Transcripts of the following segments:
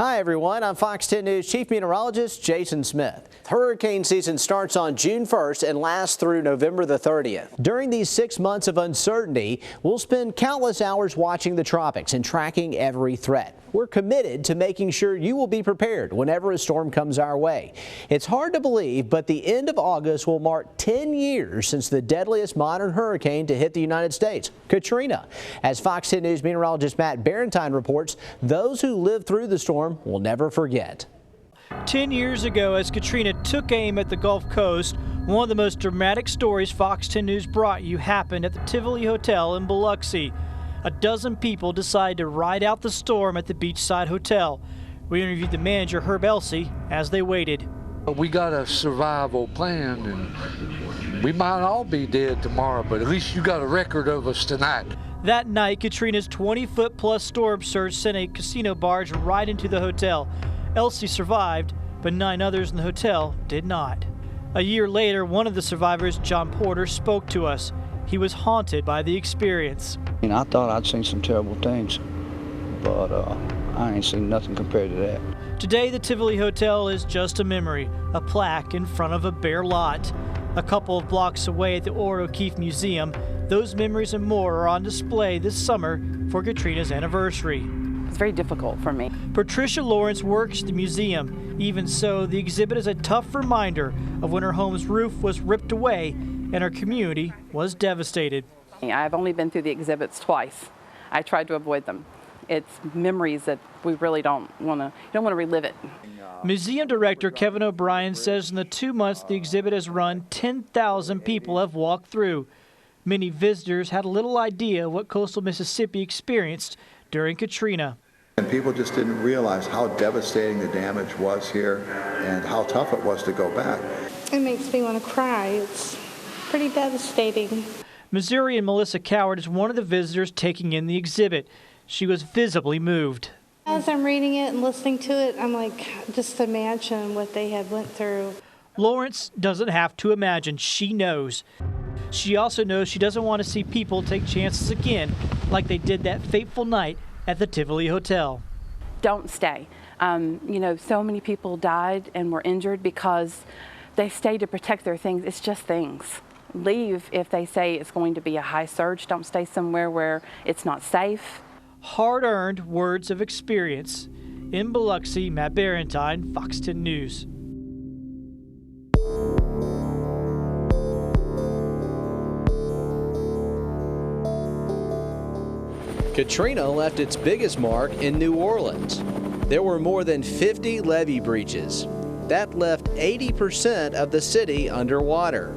Hi everyone, I'm Fox 10 News Chief Meteorologist Jason Smith. Hurricane season starts on June 1st and lasts through November the 30th. During these 6 months of uncertainty, we'll spend countless hours watching the tropics and tracking every threat. We're committed to making sure you will be prepared whenever a storm comes our way. It's hard to believe, but the end of August will mark 10 years since the deadliest modern hurricane to hit the United States, Katrina. As Fox 10 News meteorologist Matt Barentine reports, those who lived through the storm will never forget. 10 years ago, as Katrina took aim at the Gulf Coast, one of the most dramatic stories Fox 10 News brought you happened at the Tivoli Hotel in Biloxi. A dozen people decided to ride out the storm at the beachside hotel. We interviewed the manager, Herb Elsey, as they waited. We got a survival plan, and we might all be dead tomorrow, but at least you got a record of us tonight. That night, Katrina's 20-foot-plus storm surge sent a casino barge right into the hotel. Elsey survived, but 9 others in the hotel did not. A year later, one of the survivors, John Porter, spoke to us. He was haunted by the experience. I thought I'd seen some terrible things, but I ain't seen nothing compared to that. Today, the Tivoli Hotel is just a memory, a plaque in front of a bare lot. A couple of blocks away at the Ord O'Keefe Museum, those memories and more are on display this summer for Katrina's anniversary. It's very difficult for me. Patricia Lawrence works at the museum. Even so, the exhibit is a tough reminder of when her home's roof was ripped away and her community was devastated. I've only been through the exhibits twice. I tried to avoid them. It's memories that we really don't want to relive it. Museum director Kevin O'Brien says in the 2 months the exhibit has run, 10,000 people have walked through. Many visitors had little idea what coastal Mississippi experienced during Katrina. And people just didn't realize how devastating the damage was here and how tough it was to go back. It makes me want to cry. It's pretty devastating. Missourian Melissa Coward is one of the visitors taking in the exhibit. She was visibly moved. As I'm reading it and listening to it, I'm like, just imagine what they had went through. Lawrence doesn't have to imagine. She knows. She also knows she doesn't want to see people take chances again like they did that fateful night at the Tivoli Hotel. Don't stay. So many people died and were injured because they stayed to protect their things. It's just things. Leave if they say it's going to be a high surge. Don't stay somewhere where it's not safe. Hard-earned words of experience. In Biloxi, Matt Barentine, Fox 10 News. Katrina left its biggest mark in New Orleans. There were more than 50 levee breaches. That left 80% of the city underwater.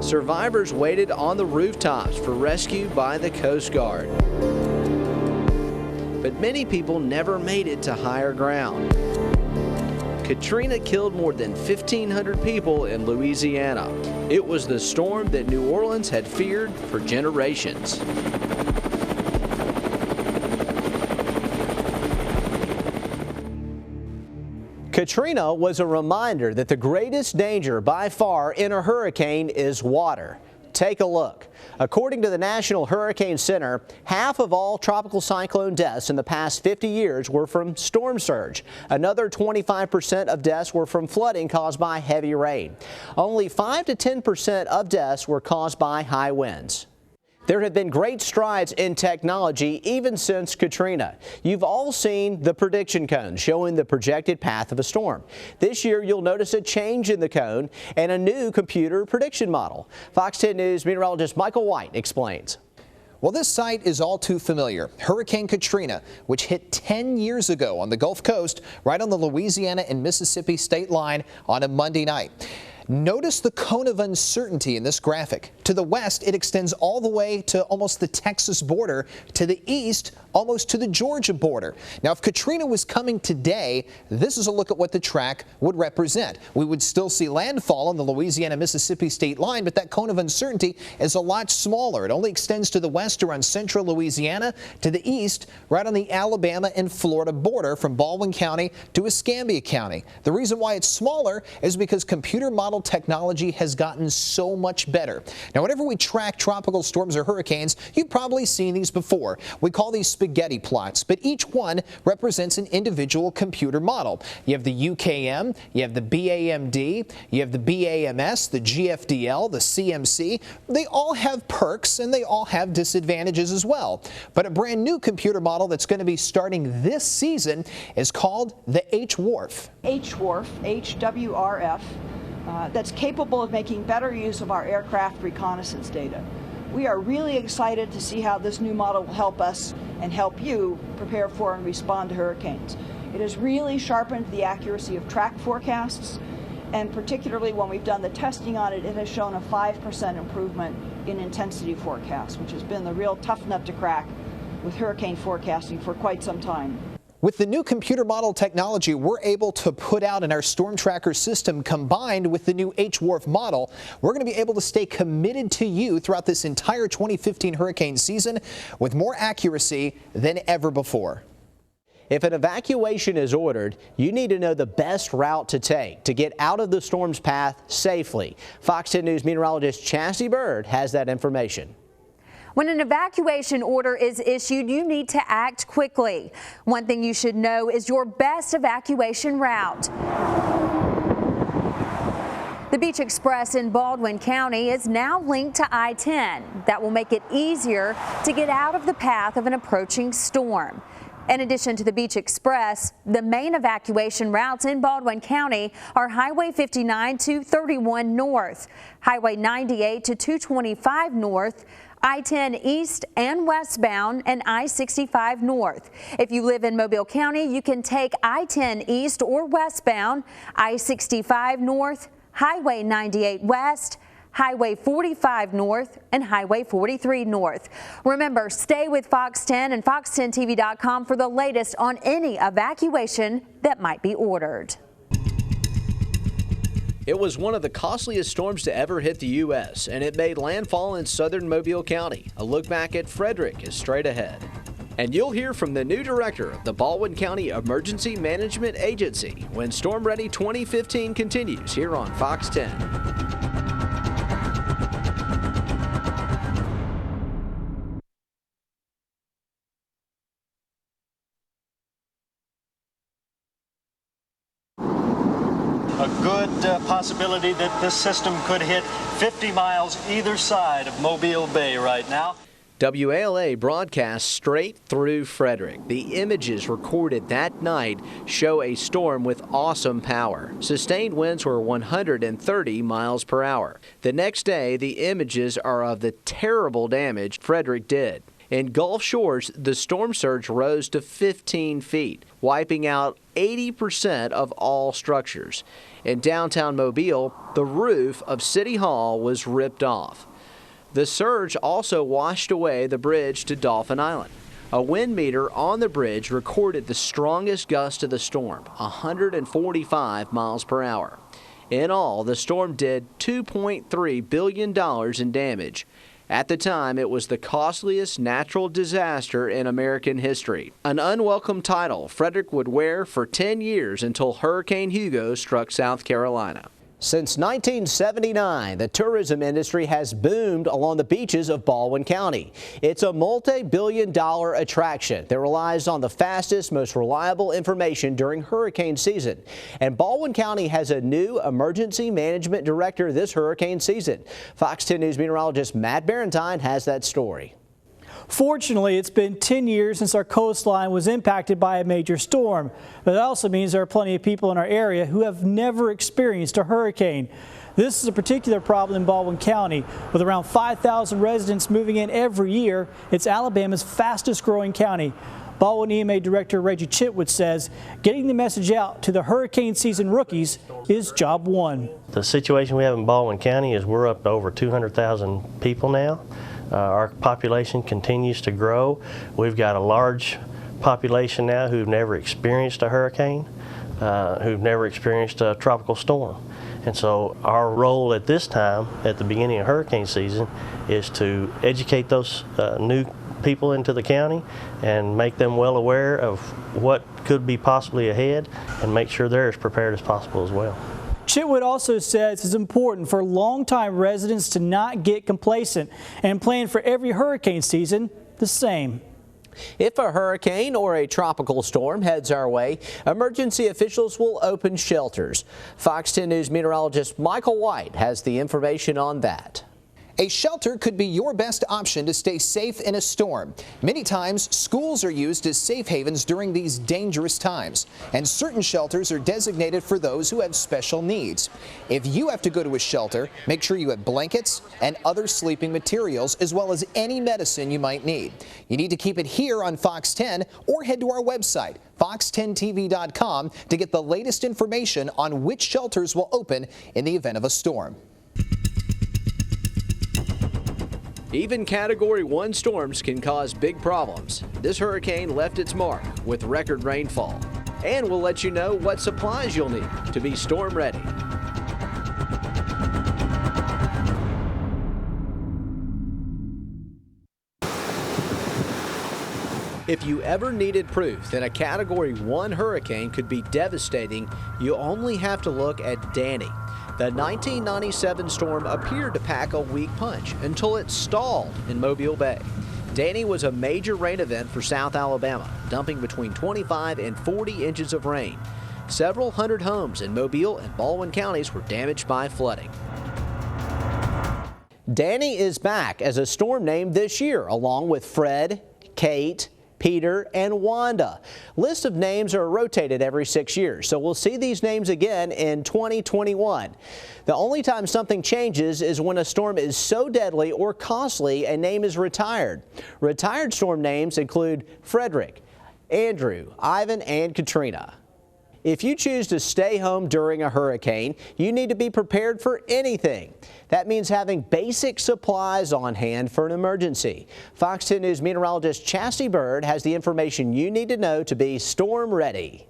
Survivors waited on the rooftops for rescue by the Coast Guard. But many people never made it to higher ground. Katrina killed more than 1,500 people in Louisiana. It was the storm that New Orleans had feared for generations. Katrina was a reminder that the greatest danger by far in a hurricane is water. Take a look. According to the National Hurricane Center, half of all tropical cyclone deaths in the past 50 years were from storm surge. Another 25% of deaths were from flooding caused by heavy rain. Only 5 to 10% of deaths were caused by high winds. There have been great strides in technology even since Katrina. You've all seen the prediction cone showing the projected path of a storm. This year you'll notice a change in the cone and a new computer prediction model. Fox 10 News meteorologist Michael White explains. Well, this site is all too familiar. Hurricane Katrina, which hit 10 years ago on the Gulf Coast, right on the Louisiana and Mississippi state line on a Monday night. Notice the cone of uncertainty in this graphic. To the west, it extends all the way to almost the Texas border. To the east, almost to the Georgia border. Now, if Katrina was coming today, this is a look at what the track would represent. We would still see landfall on the Louisiana-Mississippi state line, but that cone of uncertainty is a lot smaller. It only extends to the west around central Louisiana, to the east, right on the Alabama and Florida border from Baldwin County to Escambia County. The reason why it's smaller is because computer model technology has gotten so much better. Now, whenever we track tropical storms or hurricanes, you've probably seen these before. We call these spaghetti plots, but each one represents an individual computer model. You have the UKM, you have the BAMD, you have the BAMS, the GFDL, the CMC. They all have perks and they all have disadvantages as well. But a brand new computer model that's going to be starting this season is called the HWRF. HWRF, HWRF, that's capable of making better use of our aircraft reconnaissance data. We are really excited to see how this new model will help us and help you prepare for and respond to hurricanes. It has really sharpened the accuracy of track forecasts, and particularly when we've done the testing on it, it has shown a 5% improvement in intensity forecasts, which has been the real tough nut to crack with hurricane forecasting for quite some time. With the new computer model technology we're able to put out in our StormTracker system combined with the new HWRF model, we're going to be able to stay committed to you throughout this entire 2015 hurricane season with more accuracy than ever before. If an evacuation is ordered, you need to know the best route to take to get out of the storm's path safely. Fox 10 News meteorologist Chassie Bird has that information. When an evacuation order is issued, you need to act quickly. One thing you should know is your best evacuation route. The Beach Express in Baldwin County is now linked to I-10. That will make it easier to get out of the path of an approaching storm. In addition to the Beach Express, the main evacuation routes in Baldwin County are Highway 59 to 31 North, Highway 98 to 225 North, I-10 east and westbound, and I-65 north. If you live in Mobile County, you can take I-10 east or westbound, I-65 north, Highway 98 west, Highway 45 north, and Highway 43 north. Remember, stay with Fox 10 and fox10tv.com for the latest on any evacuation that might be ordered. It was one of the costliest storms to ever hit the U.S., and it made landfall in southern Mobile County. A look back at Frederic is straight ahead. And you'll hear from the new director of the Baldwin County Emergency Management Agency when Storm Ready 2015 continues here on Fox 10. A good possibility that this system could hit 50 miles either side of Mobile Bay right now. WALA broadcasts straight through Frederic. The images recorded that night show a storm with awesome power. Sustained winds were 130 miles per hour. The next day, the images are of the terrible damage Frederic did. In Gulf Shores, the storm surge rose to 15 feet, wiping out 80% of all structures. In downtown Mobile, the roof of City Hall was ripped off. The surge also washed away the bridge to Dolphin Island. A wind meter on the bridge recorded the strongest gust of the storm, 145 miles per hour. In all, the storm did $2.3 billion in damage. At the time, it was the costliest natural disaster in American history. An unwelcome title Frederic would wear for 10 years until Hurricane Hugo struck South Carolina. Since 1979, the tourism industry has boomed along the beaches of Baldwin County. It's a multi-billion-dollar attraction that relies on the fastest, most reliable information during hurricane season. And Baldwin County has a new emergency management director this hurricane season. Fox 10 News meteorologist Matt Barentine has that story. Fortunately, it's been 10 years since our coastline was impacted by a major storm. But that also means there are plenty of people in our area who have never experienced a hurricane. This is a particular problem in Baldwin County. With around 5,000 residents moving in every year, it's Alabama's fastest growing county. Baldwin EMA Director Reggie Chitwood says getting the message out to the hurricane season rookies is job one. The situation we have in Baldwin County is we're up to over 200,000 people now. Our population continues to grow. We've got a large population now who've never experienced a hurricane, who've never experienced a tropical storm. And so our role at this time, at the beginning of hurricane season, is to educate those new people into the county and make them well aware of what could be possibly ahead and make sure they're as prepared as possible as well. Chitwood also says it's important for longtime residents to not get complacent and plan for every hurricane season the same. If a hurricane or a tropical storm heads our way, emergency officials will open shelters. Fox 10 News meteorologist Michael White has the information on that. A shelter could be your best option to stay safe in a storm. Many times, schools are used as safe havens during these dangerous times, and certain shelters are designated for those who have special needs. If you have to go to a shelter, make sure you have blankets and other sleeping materials, as well as any medicine you might need. You need to keep it here on Fox 10 or head to our website, fox10tv.com, to get the latest information on which shelters will open in the event of a storm. Even Category 1 storms can cause big problems. This hurricane left its mark with record rainfall. And we'll let you know what supplies you'll need to be storm ready. If you ever needed proof that a Category 1 hurricane could be devastating, you only have to look at Danny. The 1997 storm appeared to pack a weak punch until it stalled in Mobile Bay. Danny was a major rain event for South Alabama, dumping between 25 and 40 inches of rain. Several hundred homes in Mobile and Baldwin counties were damaged by flooding. Danny is back as a storm named this year, along with Fred, Kate, Peter, and Wanda. List of names are rotated every 6 years, so we'll see these names again in 2021. The only time something changes is when a storm is so deadly or costly a name is retired. Retired storm names include Frederic, Andrew, Ivan, and Katrina. If you choose to stay home during a hurricane, you need to be prepared for anything. That means having basic supplies on hand for an emergency. Fox 10 News meteorologist Chastity Bird has the information you need to know to be storm ready.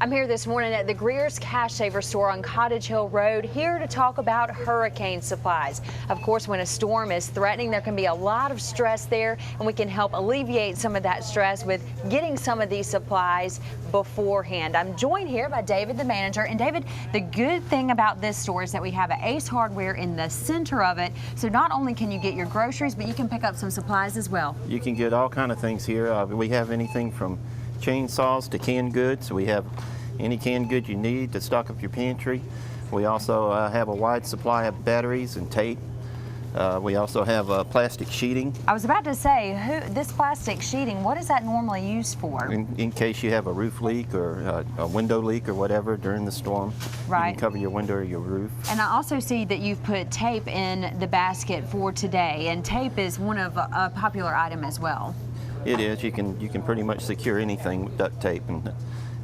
I'm here this morning at the Greer's Cash Saver store on Cottage Hill Road, here to talk about hurricane supplies. Of course, when a storm is threatening, there can be a lot of stress there, and we can help alleviate some of that stress with getting some of these supplies beforehand. I'm joined here by David, the manager. And David, the good thing about this store is that we have an Ace Hardware in the center of it. So not only can you get your groceries, but you can pick up some supplies as well. You can get all kind of things here. We have anything from chainsaws to canned goods. We have any canned good you need to stock up your pantry. We also have a wide supply of batteries and tape. We also have plastic sheeting. I was about to say, this plastic sheeting, what is that normally used for? In case you have a roof leak or a window leak or whatever during the storm. Right. You can cover your window or your roof. And I also see that you've put tape in the basket for today, and tape is one of a popular item as well. It is. You can pretty much secure anything with duct tape, and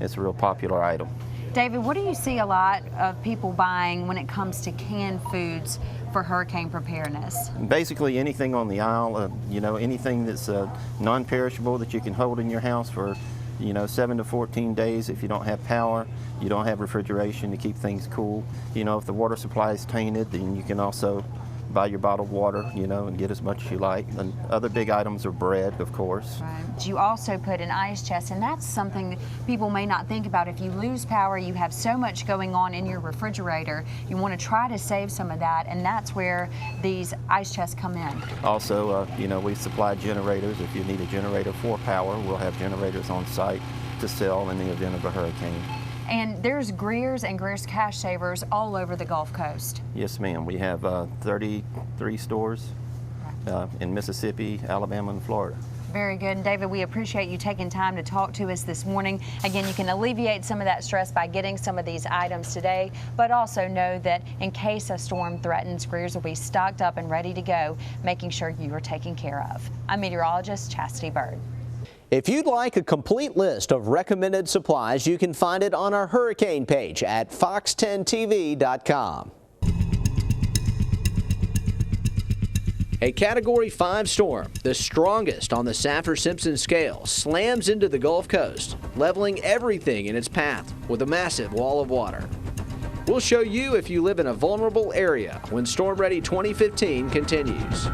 it's a real popular item. David, what do you see a lot of people buying when it comes to canned foods for hurricane preparedness? Basically anything on the aisle, anything that's non-perishable that you can hold in your house for 7 to 14 days. If you don't have power, you don't have refrigeration to keep things cool. If the water supply is tainted, then you can also buy your bottled water, and get as much as you like. And other big items are bread, of course. Right. You also put an ice chest, and that's something that people may not think about. If you lose power, you have so much going on in your refrigerator, you want to try to save some of that, and that's where these ice chests come in. Also, we supply generators. If you need a generator for power, we'll have generators on site to sell in the event of a hurricane. And there's Greer's and Greer's Cash Savers all over the Gulf Coast. Yes, ma'am. We have 33 stores in Mississippi, Alabama, and Florida. Very good. And David, we appreciate you taking time to talk to us this morning. Again, you can alleviate some of that stress by getting some of these items today, but also know that in case a storm threatens, Greer's will be stocked up and ready to go, making sure you are taken care of. I'm meteorologist Chastity Bird. If you'd like a complete list of recommended supplies, you can find it on our hurricane page at fox10tv.com. A Category 5 storm, the strongest on the Saffir-Simpson scale, slams into the Gulf Coast, leveling everything in its path with a massive wall of water. We'll show you if you live in a vulnerable area when Storm Ready 2015 continues.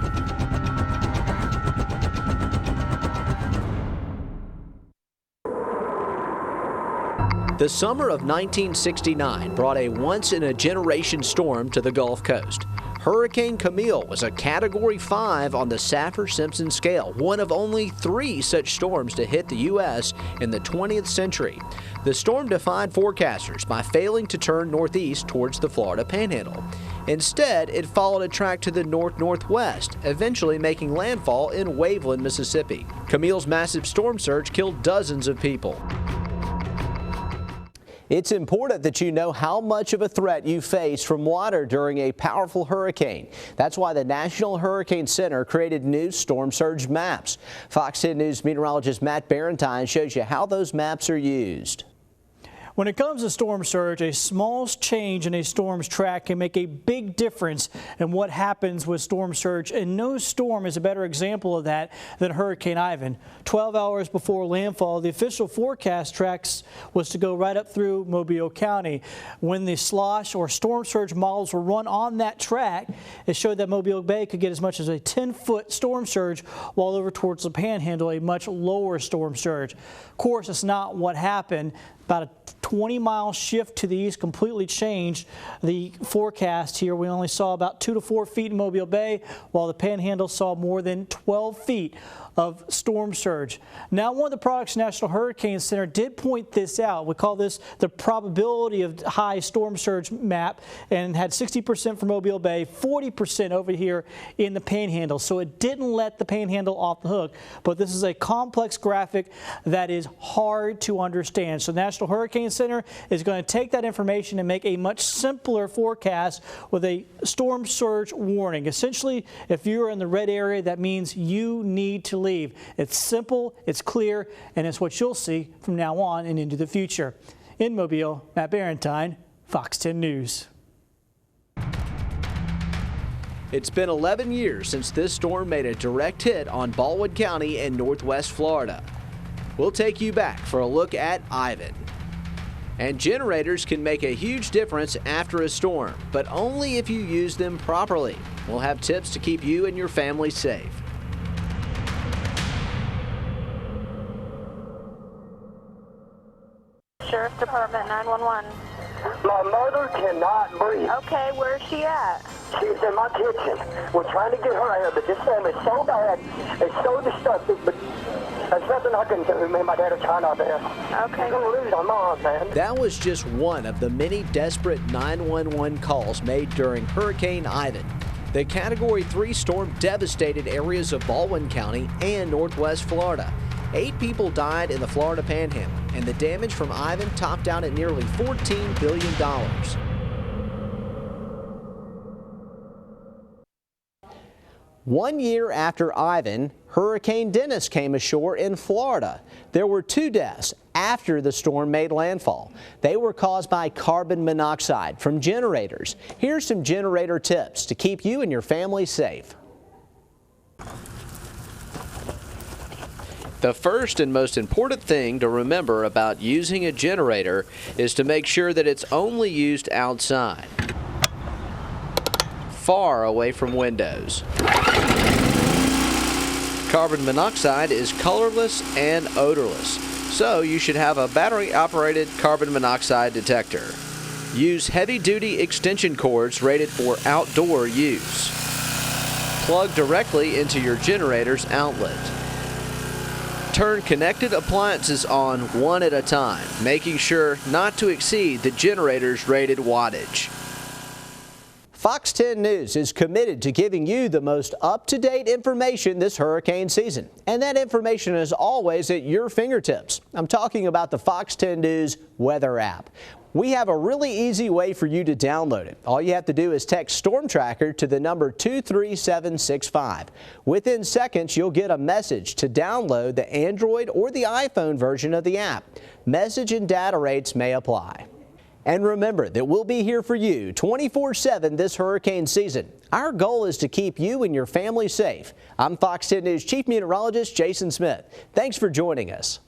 The summer of 1969 brought a once-in-a-generation storm to the Gulf Coast. Hurricane Camille was a Category 5 on the Saffir-Simpson scale, one of only 3 such storms to hit the U.S. in the 20th century. The storm defied forecasters by failing to turn northeast towards the Florida Panhandle. Instead, it followed a track to the north-northwest, eventually making landfall in Waveland, Mississippi. Camille's massive storm surge killed dozens of people. It's important that you know how much of a threat you face from water during a powerful hurricane. That's why the National Hurricane Center created new storm surge maps. Fox 10 News meteorologist Matt Barentine shows you how those maps are used. When it comes to storm surge, a small change in a storm's track can make a big difference in what happens with storm surge, and no storm is a better example of that than Hurricane Ivan. 12 hours before landfall, the official forecast tracks was to go right up through Mobile County. When the slosh or storm surge models were run on that track, it showed that Mobile Bay could get as much as a 10-foot storm surge, while over towards the Panhandle, a much lower storm surge. Of course, it's not what happened. About a 20-mile shift to the east completely changed the forecast here. We only saw about 2 to 4 feet in Mobile Bay, while the Panhandle saw more than 12 feet of storm surge. Now, one of the products National Hurricane Center did point this out. We call this the probability of high storm surge map, and had 60% for Mobile Bay, 40% over here in the Panhandle. So it didn't let the Panhandle off the hook, but this is a complex graphic that is hard to understand. So National Hurricane Center is going to take that information and make a much simpler forecast with a storm surge warning. Essentially, if you're in the red area, that means you need to leave. It's simple, it's clear, and it's what you'll see from now on and into the future. In Mobile, Matt Barentine, Fox 10 News. It's been 11 years since this storm made a direct hit on Baldwin County in northwest Florida. We'll take you back for a look at Ivan. And generators can make a huge difference after a storm, but only if you use them properly. We'll have tips to keep you and your family safe. Sheriff's Department 911. My mother cannot breathe. Okay, where's she at? She's in my kitchen. We're trying to get her out here, but this storm is so bad, it's so destructive, but there's nothing I can do. Me and my dad are trying our best. Okay. We're going to lose our mom, man. That was just one of the many desperate 911 calls made during Hurricane Ivan. The Category 3 storm devastated areas of Baldwin County and northwest Florida. 8 people died in the Florida Panhandle, and the damage from Ivan topped out at nearly $14 billion. 1 year after Ivan, Hurricane Dennis came ashore in Florida. There were 2 deaths after the storm made landfall. They were caused by carbon monoxide from generators. Here's some generator tips to keep you and your family safe. The first and most important thing to remember about using a generator is to make sure that it's only used outside, far away from windows. Carbon monoxide is colorless and odorless, so you should have a battery-operated carbon monoxide detector. Use heavy-duty extension cords rated for outdoor use. Plug directly into your generator's outlet. Turn connected appliances on one at a time, making sure not to exceed the generator's rated wattage. Fox 10 News is committed to giving you the most up-to-date information this hurricane season. And that information is always at your fingertips. I'm talking about the Fox 10 News weather app. We have a really easy way for you to download it. All you have to do is text StormTracker to the number 23765. Within seconds, you'll get a message to download the Android or the iPhone version of the app. Message and data rates may apply. And remember that we'll be here for you 24/7 this hurricane season. Our goal is to keep you and your family safe. I'm Fox 10 News Chief Meteorologist Jason Smith. Thanks for joining us.